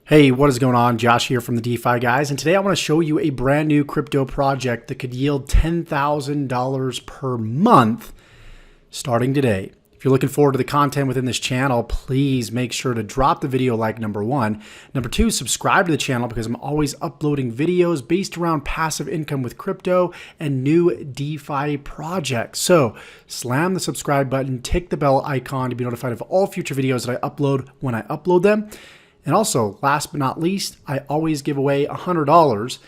Hey, what is going on? Josh here from the DeFi guys, and today I want to show you a brand new crypto project that could yield $10,000 per month starting today. If you're looking forward to the content within this channel, please make sure to drop the video like number one. Number two, subscribe to the channel because I'm always uploading videos based around passive income with crypto and new DeFi projects. So slam the subscribe button, tick the bell icon to be notified of all future videos that I upload when I upload them. And also, last but not least, I always give away $100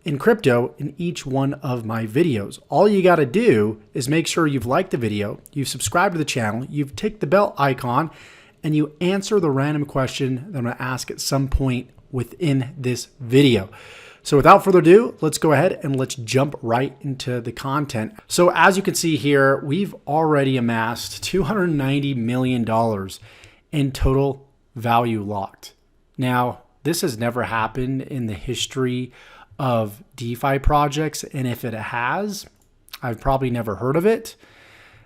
in crypto in each one of my videos. All you got to do is make sure you've liked the video, you've subscribed to the channel, you've ticked the bell icon, and you answer the random question that I'm going to ask at some point within this video. So without further ado, let's go ahead and let's jump right into the content. So as you can see here, we've already amassed $290 million in total value locked. Now, this has never happened in the history of DeFi projects, and if it has, I've probably never heard of it.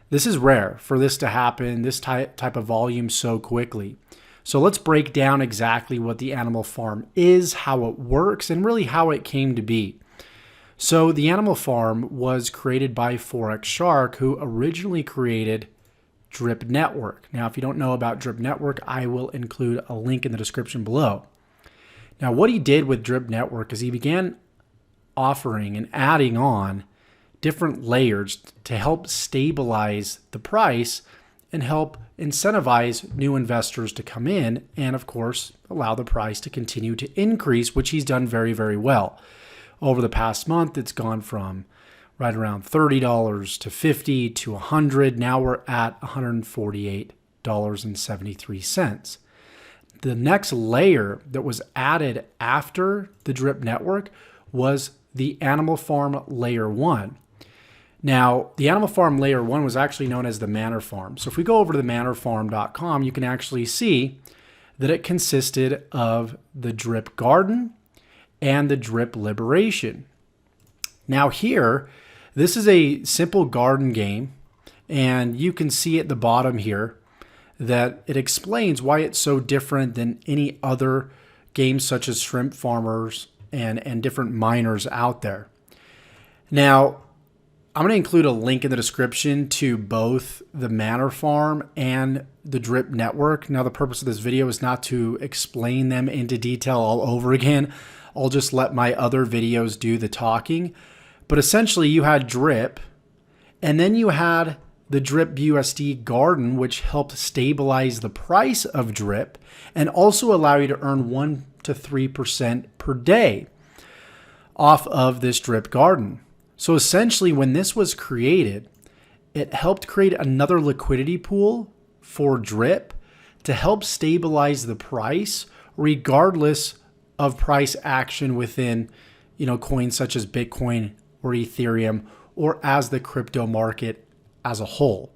This is rare for this to happen, this type of volume so quickly. So let's break down exactly what the Animal Farm is, how it works, and really how it came to be. So the Animal Farm was created by Forex Shark, who originally created Drip Network. Now, if you don't know about Drip Network, I will include a link in the description below. Now, what he did with Drip Network is he began offering and adding on different layers to help stabilize the price and help incentivize new investors to come in and, of course, allow the price to continue to increase, which he's done very, very well. Over the past month, it's gone from right around $30 to $50 to $100. Now we're at $148.73. The next layer that was added after the Drip Network was the Animal Farm Layer 1. Now, the Animal Farm Layer 1 was actually known as the Manor Farm. So if we go over to the manorfarm.com, you can actually see that it consisted of the Drip Garden and the Drip Liberation. Now here, this is a simple garden game, and you can see at the bottom here that it explains why it's so different than any other games such as Shrimp Farmers and different miners out there. Now, I'm going to include a link in the description to both the Manor Farm and the Drip Network. Now, the purpose of this video is not to explain them into detail all over again. I'll just let my other videos do the talking. But essentially, you had Drip, and then you had the Drip BUSD Garden, which helped stabilize the price of Drip and also allow you to earn 1 to 3% per day off of this Drip Garden. So essentially, when this was created, it helped create another liquidity pool for Drip to help stabilize the price regardless of price action within, coins such as Bitcoin or Ethereum, or as the crypto market as a whole.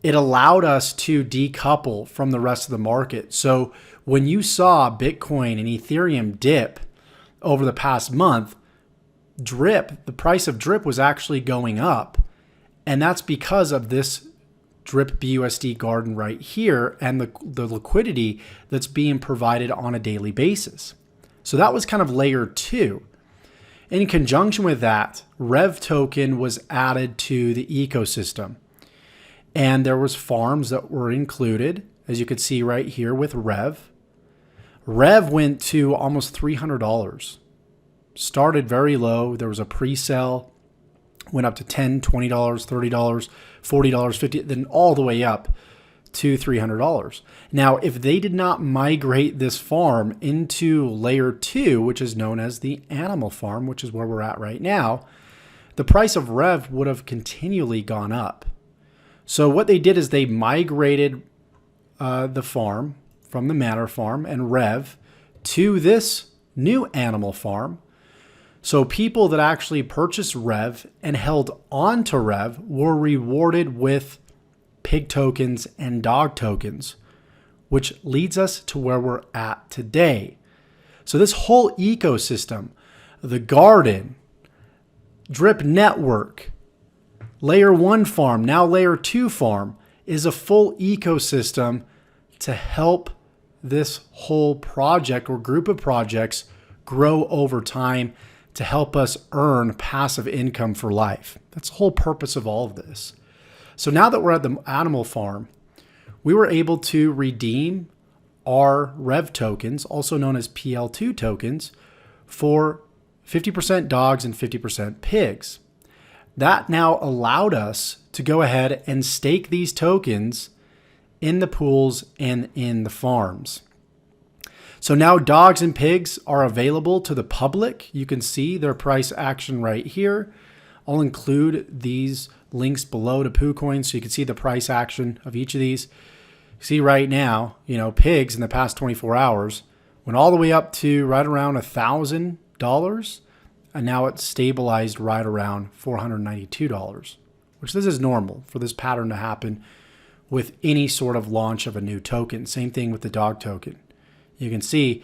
It allowed us to decouple from the rest of the market. So when you saw Bitcoin and Ethereum dip over the past month, Drip, the price of Drip was actually going up. And that's because of this Drip BUSD Garden right here and the liquidity that's being provided on a daily basis. So that was kind of layer 2. In conjunction with that, Rev token was added to the ecosystem. And there was farms that were included, as you could see right here with Rev. Rev went to almost $300. Started very low. There was a pre-sale, went up to $10, $20, $30, $40, $50, then all the way up to $300. Now, if they did not migrate this farm into layer 2, which is known as the Animal Farm, which is where we're at right now, the price of Rev would have continually gone up. So what they did is they migrated the farm from the Manor Farm and Rev to this new Animal Farm. So people that actually purchased Rev and held on to Rev were rewarded with pig tokens and dog tokens, which leads us to where we're at today. So this whole ecosystem, the garden, Drip Network, Layer 1 farm, now Layer 2 farm, is a full ecosystem to help this whole project or group of projects grow over time to help us earn passive income for life. That's the whole purpose of all of this. So now that we're at the animal farm, we were able to redeem our Rev tokens, also known as PL2 tokens, for 50% dogs and 50% pigs. That now allowed us to go ahead and stake these tokens in the pools and in the farms. So now dogs and pigs are available to the public. You can see their price action right here. I'll include these links below to PooCoin so you can see the price action of each of these. See right now, pigs in the past 24 hours went all the way up to right around $1,000, and now it's stabilized right around $492, which this is normal for this pattern to happen with any sort of launch of a new token. Same thing with the dog token. You can see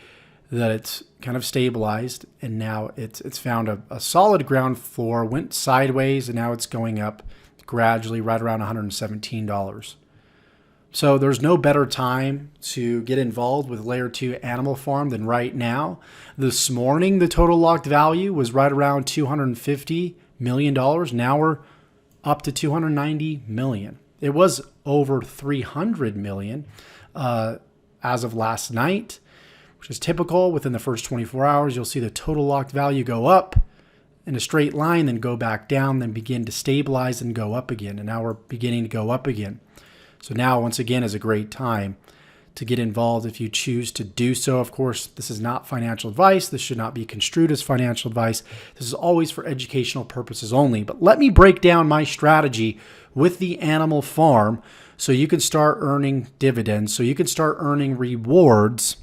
that it's kind of stabilized, and now it's found a solid ground floor, went sideways, and now it's going up gradually right around $117. So there's no better time to get involved with Layer 2 Animal Farm than right now. This morning, the total locked value was right around $250 million. Now we're up to $290 million. It was over $300 million as of last night, which is typical. Within the first 24 hours, you'll see the total locked value go up in a straight line, then go back down, then begin to stabilize and go up again. And now we're beginning to go up again. So now, once again, is a great time to get involved if you choose to do so. Of course, this is not financial advice. This should not be construed as financial advice. This is always for educational purposes only. But let me break down my strategy with the animal farm so you can start earning dividends, so you can start earning rewards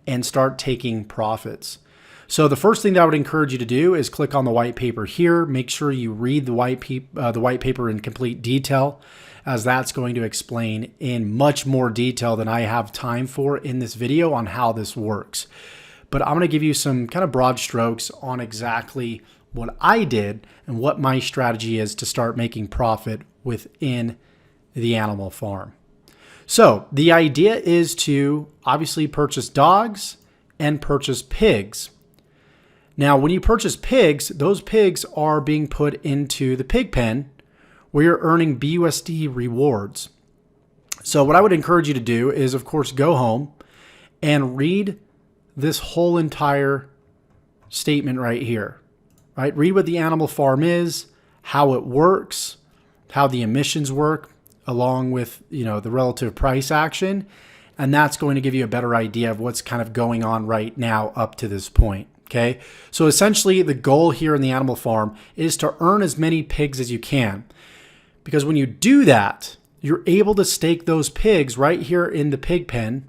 and start taking profits. So the first thing that I would encourage you to do is click on the white paper here. Make sure you read the white paper in complete detail, as that's going to explain in much more detail than I have time for in this video on how this works. But I'm going to give you some kind of broad strokes on exactly what I did and what my strategy is to start making profit within the animal farm. So the idea is to obviously purchase dogs and purchase pigs. Now, when you purchase pigs, those pigs are being put into the pig pen where you're earning BUSD rewards. So what I would encourage you to do is, of course, go home and read this whole entire statement right here, right? Read what the animal farm is, how it works, how the emissions work, along with, the relative price action. And that's going to give you a better idea of what's kind of going on right now up to this point. Okay. So essentially the goal here in the animal farm is to earn as many pigs as you can. Because when you do that, you're able to stake those pigs right here in the pig pen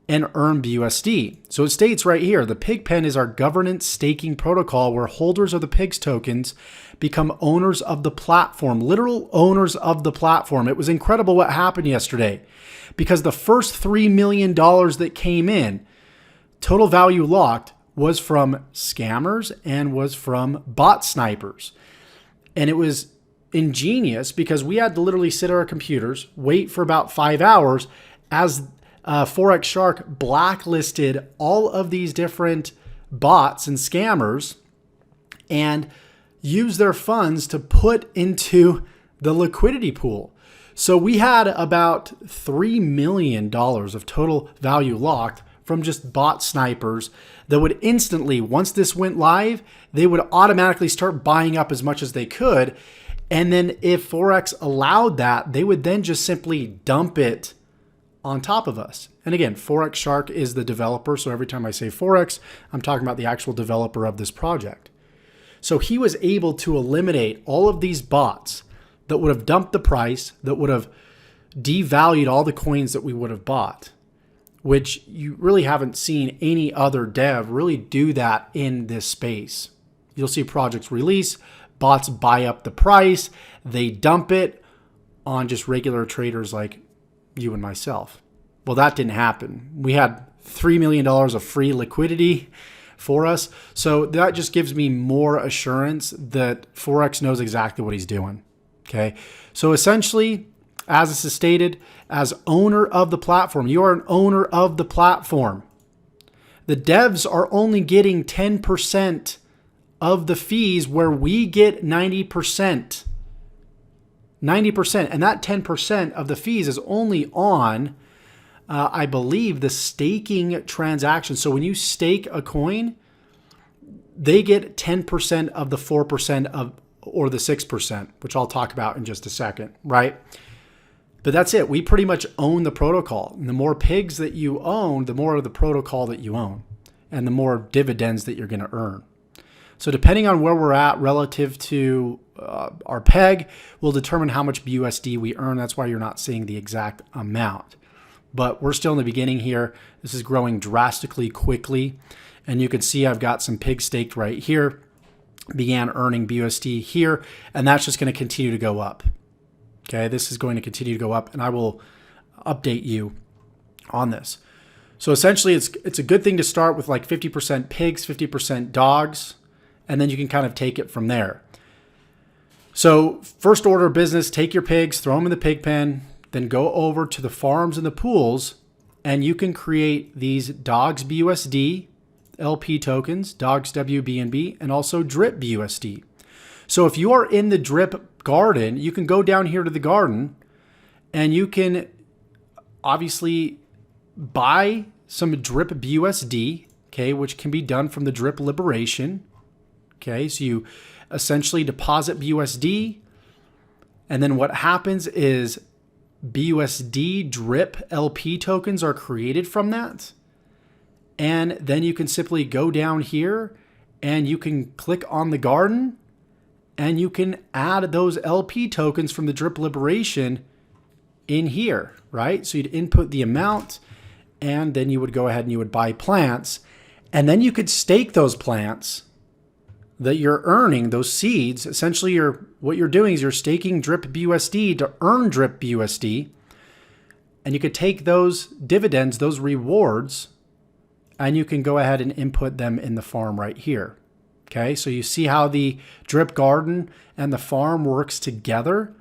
and earn BUSD. So it states right here, the pig pen is our governance staking protocol where holders of the pigs tokens become owners of the platform, literal owners of the platform. It was incredible what happened yesterday because the first $3 million that came in, total value locked, was from scammers and was from bot snipers. And it was ingenious because we had to literally sit at our computers, wait for about 5 hours as Forex Shark blacklisted all of these different bots and scammers and used their funds to put into the liquidity pool. So we had about $3 million of total value locked from just bot snipers that would instantly, once this went live, they would automatically start buying up as much as they could. And then if Forex allowed that, they would then just simply dump it on top of us. And again, Forex Shark is the developer. So every time I say Forex, I'm talking about the actual developer of this project. So he was able to eliminate all of these bots that would have dumped the price, that would have devalued all the coins that we would have bought, which you really haven't seen any other dev really do that in this space. You'll see projects release, bots buy up the price, they dump it on just regular traders like you and myself. Well, that didn't happen. We had $3 million of free liquidity for us. So that just gives me more assurance that Forex knows exactly what he's doing. Okay. So essentially, As this is stated, as owner of the platform, you are an owner of the platform. The devs are only getting 10% of the fees where we get 90%. 90%. And that 10% of the fees is only on, I believe, the staking transaction. So when you stake a coin, they get 10% of the 4% of, or the 6%, which I'll talk about in just a second, right? But that's it. We pretty much own the protocol. And the more pigs that you own, the more of the protocol that you own and the more dividends that you're going to earn. So depending on where we're at relative to our peg will determine how much BUSD we earn. That's why you're not seeing the exact amount. But we're still in the beginning here. This is growing drastically quickly. And you can see I've got some pigs staked right here. Began earning BUSD here. And that's just going to continue to go up. Okay, this is going to continue to go up, and I will update you on this. So essentially, it's a good thing to start with like 50% pigs, 50% dogs, and then you can kind of take it from there. So first order of business, take your pigs, throw them in the pig pen, then go over to the farms and the pools, and you can create these dogs BUSD, LP tokens, dogs WBNB, and also drip BUSD. So if you are in the drip garden, you can go down here to the garden and you can obviously buy some drip BUSD, okay, which can be done from the drip liberation. Okay, so you essentially deposit BUSD, and then what happens is BUSD drip LP tokens are created from that. And then you can simply go down here and you can click on the garden and you can add those LP tokens from the drip liberation in here, right? So you'd input the amount and then you would go ahead and you would buy plants. And then you could stake those plants that you're earning, those seeds. Essentially, what you're doing is you're staking drip BUSD to earn drip BUSD. And you could take those dividends, those rewards, and you can go ahead and input them in the farm right here. Okay, so you see how the drip garden and the farm works together.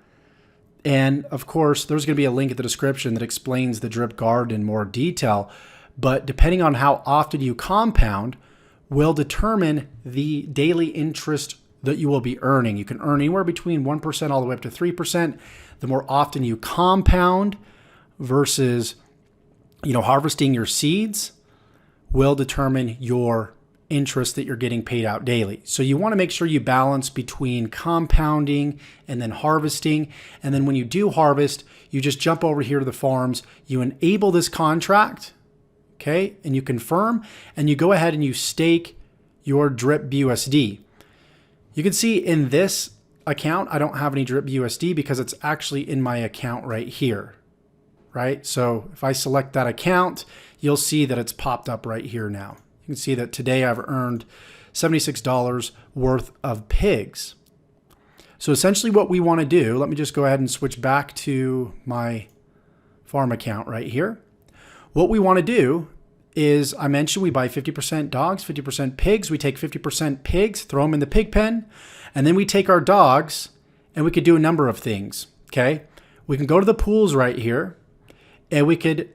And of course, there's going to be a link in the description that explains the drip garden in more detail. But depending on how often you compound will determine the daily interest that you will be earning. You can earn anywhere between 1% all the way up to 3%. The more often you compound versus, harvesting your seeds will determine your interest that you're getting paid out daily. So you want to make sure you balance between compounding and then harvesting. And then when you do harvest, you just jump over here to the farms, you enable this contract, okay, and you confirm, and you go ahead and you stake your drip BUSD. You can see in this account, I don't have any drip BUSD because it's actually in my account right here, right? So if I select that account, you'll see that it's popped up right here now. You can see that today I've earned $76 worth of pigs. So essentially what we want to do, let me just go ahead and switch back to my farm account right here. What we want to do is, I mentioned we buy 50% dogs, 50% pigs. We take 50% pigs, throw them in the pig pen, and then we take our dogs and we could do a number of things, okay? We can go to the pools right here and we could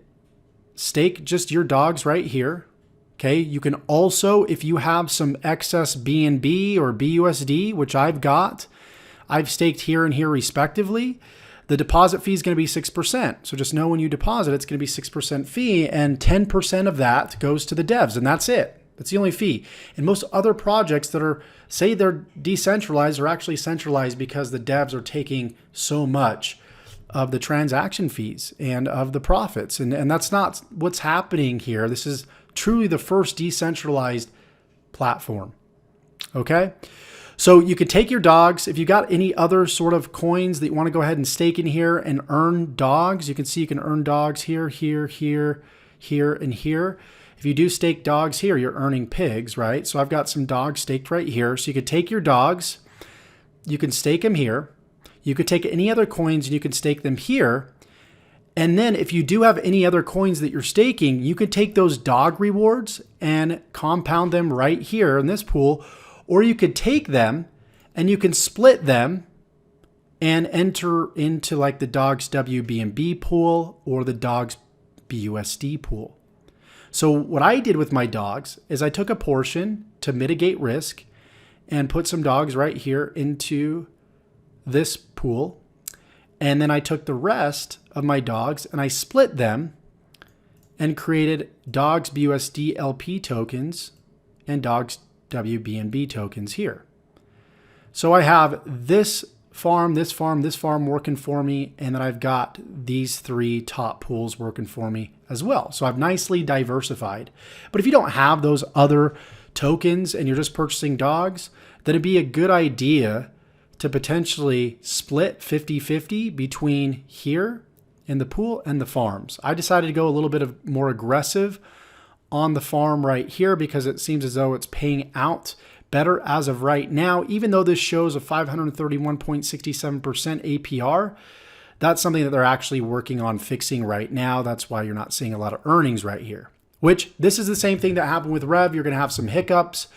stake just your dogs right here. Okay, you can also, if you have some excess BNB or BUSD, which I've staked here and here respectively, the deposit fee is going to be 6%. So just know when you deposit, it's going to be 6% fee, and 10% of that goes to the devs, and that's it. That's the only fee. And most other projects that say they're decentralized are actually centralized because the devs are taking so much of the transaction fees and of the profits. And that's not what's happening here. This is truly the first decentralized platform. Okay. So you could take your dogs. If you got any other sort of coins that you want to go ahead and stake in here and earn dogs, you can see you can earn dogs here, here, here, here, and here. If you do stake dogs here, you're earning pigs, right? So I've got some dogs staked right here. So you could take your dogs, you can stake them here. You could take any other coins and you can stake them here. And then if you do have any other coins that you're staking, you could take those dog rewards and compound them right here in this pool, or you could take them and you can split them and enter into like the dogs WBNB pool or the dogs BUSD pool. So what I did with my dogs is I took a portion to mitigate risk and put some dogs right here into this pool. And then I took the rest of my dogs and I split them and created dogs BUSD LP tokens and dogs WBNB tokens here. So I have this farm, this farm, this farm working for me, and then I've got these three top pools working for me as well. So I've nicely diversified. But if you don't have those other tokens and you're just purchasing dogs, then it'd be a good idea to potentially split 50-50 between here in the pool and the farms. I decided to go a little bit more aggressive on the farm right here because it seems as though it's paying out better as of right now. Even though this shows a 531.67% APR, that's something that they're actually working on fixing right now. That's why you're not seeing a lot of earnings right here, which this is the same thing that happened with Rev. You're going to have some hiccups.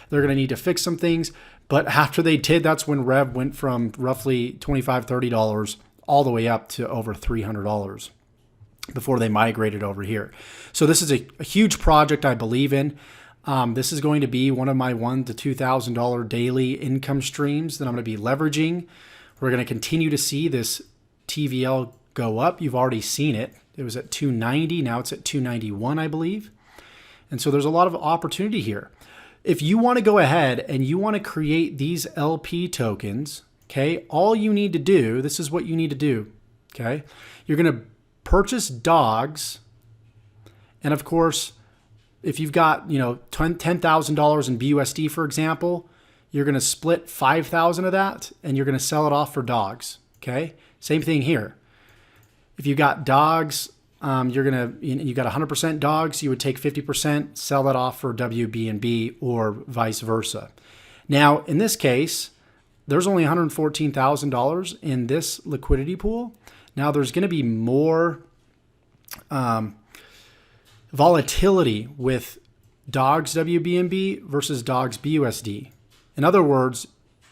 They're going to need to fix some things. But after they did, that's when Rev went from roughly $25, $30 all the way up to over $300 before they migrated over here. So this is a huge project I believe in. This is going to be one of my $1,000 to $2,000 daily income streams that I'm going to be leveraging. We're going to continue to see this TVL go up. You've already seen it. It was at 290. Now it's at 291, I believe. And so there's a lot of opportunity here. If you want to go ahead and you want to create these LP tokens, okay, all you need to do, this is what you need to do, okay? You're going to purchase dogs. And of course, if you've got, $10,000 in BUSD, for example, you're going to split 5,000 of that and you're going to sell it off for dogs, okay? Same thing here. If you've got dogs, you got 100% dogs, you would take 50%, sell that off for WBNB or vice versa. Now, in this case, there's only $114,000 in this liquidity pool. Now, there's going to be more volatility with dogs WBNB versus dogs BUSD. In other words,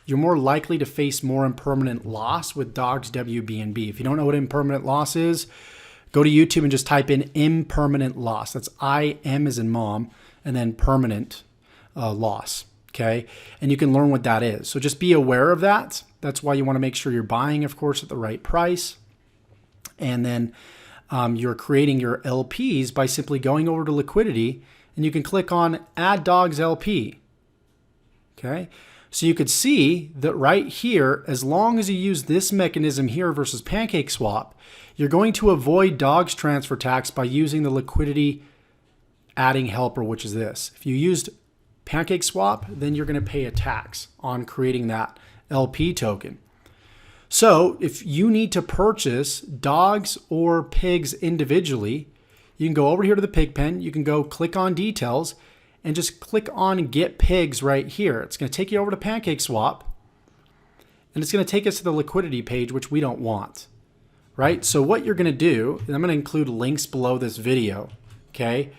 you're more likely to face more impermanent loss with dogs WBNB. If you don't know what impermanent loss is, go to YouTube and just type in impermanent loss. That's IM as in mom, and then permanent loss, okay? And you can learn what that is. So just be aware of that. That's why you want to make sure you're buying, of course, at the right price. And then you're creating your LPs by simply going over to liquidity, and you can click on Add Dogs LP, okay? So you could see that right here, as long as you use this mechanism here versus PancakeSwap, you're going to avoid dogs transfer tax by using the liquidity adding helper, which is this. If you used PancakeSwap, then you're going to pay a tax on creating that LP token. So if you need to purchase dogs or pigs individually, you can go over here to the pig pen. You can go click on details and just click on get pigs right here. It's going to take you over to PancakeSwap, and it's going to take us to the liquidity page, which we don't want, right? So what you're going to do, and I'm going to include links below this video, okay,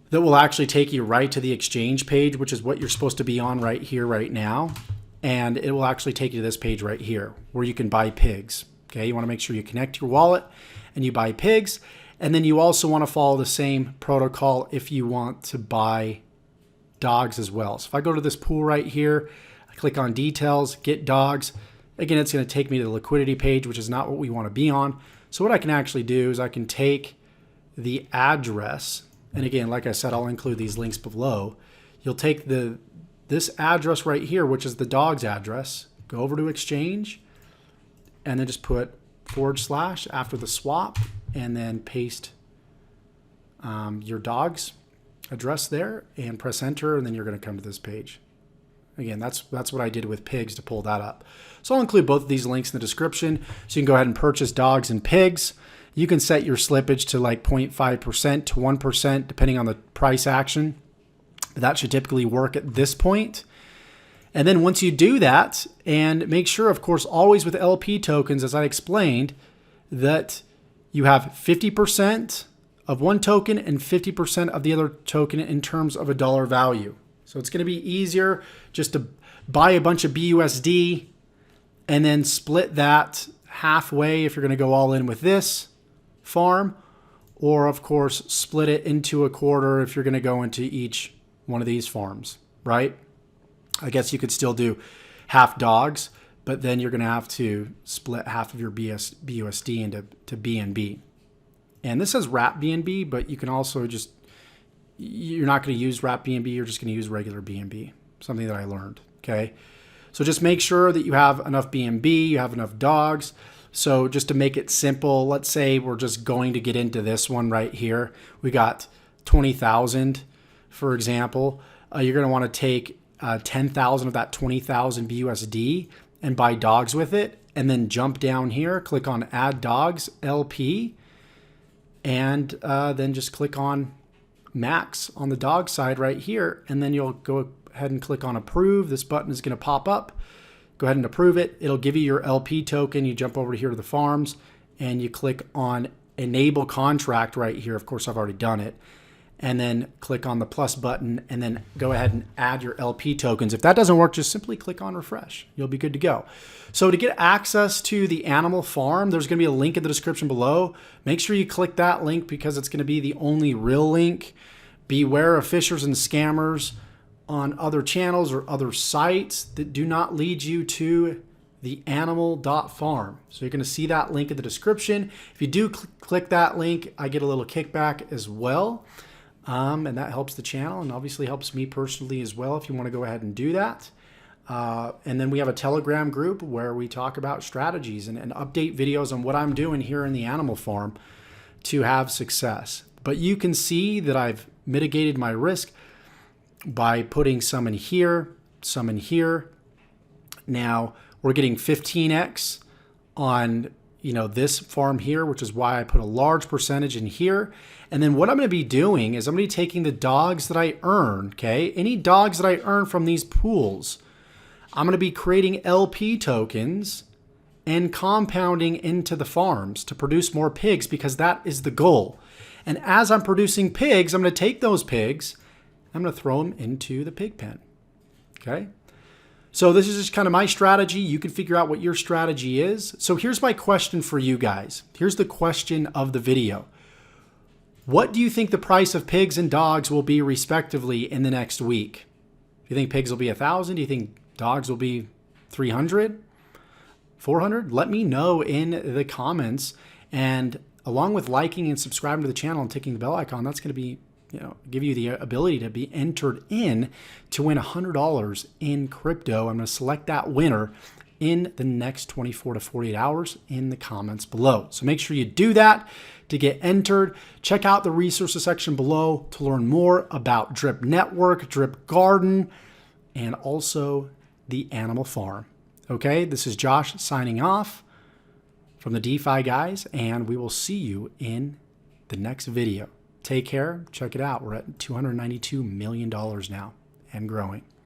that will actually take you right to the exchange page, which is what you're supposed to be on right here, right now. And it will actually take you to this page right here where you can buy pigs, okay? You want to make sure you connect your wallet and you buy pigs. And then you also want to follow the same protocol if you want to buy dogs as well. So if I go to this pool right here, I click on details, get dogs. Again, it's going to take me to the liquidity page, which is not what we want to be on. So what I can actually do is I can take the address. And again, like I said, I'll include these links below. You'll take this address right here, which is the dogs address, go over to exchange, and then just put / after the swap, and then paste your dog's address there and press enter, and then you're going to come to this page. Again, that's what I did with pigs to pull that up. So I'll include both of these links in the description, so you can go ahead and purchase dogs and pigs. You can set your slippage to like 0.5% to 1%, depending on the price action. That should typically work at this point. And then once you do that, and make sure, of course, always with LP tokens, as I explained, that you have 50% of one token and 50% of the other token in terms of a dollar value. So it's going to be easier just to buy a bunch of BUSD and then split that halfway if you're going to go all in with this farm, or of course split it into a quarter if you're going to go into each one of these farms, right? I guess you could still do half dogs, but then you're going to have to split half of your BUSD into BNB. And this says wrap BNB, but you can also just, you're not going to use wrap BNB, you're just going to use regular BNB, something that I learned, okay? So just make sure that you have enough BNB, you have enough dogs. So just to make it simple, let's say we're just going to get into this one right here. We got 20,000, for example. You're going to want to take 10,000 of that 20,000 BUSD and buy dogs with it, and then jump down here, click on add dogs LP, and then just click on max on the dog side right here, and then you'll go ahead and click on approve. This button is going to pop up. Go ahead and approve it. It'll give you your LP token. You jump over here to the farms and you click on enable contract right here. Of course, I've already done it. And then click on the plus button and then go ahead and add your LP tokens. If that doesn't work, just simply click on refresh. You'll be good to go. So to get access to the animal farm, there's going to be a link in the description below. Make sure you click that link because it's going to be the only real link. Beware of phishers and scammers on other channels or other sites that do not lead you to the animal.farm. So you're going to see that link in the description. If you do click that link, I get a little kickback as well. And that helps the channel and obviously helps me personally as well if you want to go ahead and do that. And then we have a Telegram group where we talk about strategies and update videos on what I'm doing here in the animal farm to have success. But you can see that I've mitigated my risk by putting some in here, some in here. Now we're getting 15x on this farm here, which is why I put a large percentage in here. And then what I'm going to be doing is I'm going to be taking the dogs that I earn, okay? Any dogs that I earn from these pools, I'm going to be creating LP tokens and compounding into the farms to produce more pigs because that is the goal. And as I'm producing pigs, I'm going to take those pigs, I'm going to throw them into the pig pen, okay? So this is just kind of my strategy. You can figure out what your strategy is. So here's my question for you guys. Here's the question of the video. What do you think the price of pigs and dogs will be respectively in the next week? Do you think pigs will be 1,000? Do you think dogs will be 300? 400? Let me know in the comments. And along with liking and subscribing to the channel and ticking the bell icon, that's going to be, give you the ability to be entered in to win $100 in crypto. I'm going to select that winner in the next 24 to 48 hours in the comments below. So make sure you do that to get entered. Check out the resources section below to learn more about Drip Network, Drip Garden, and also the animal farm. Okay, this is Josh signing off from the DeFi guys, and we will see you in the next video. Take care. Check it out. We're at $292 million now and growing.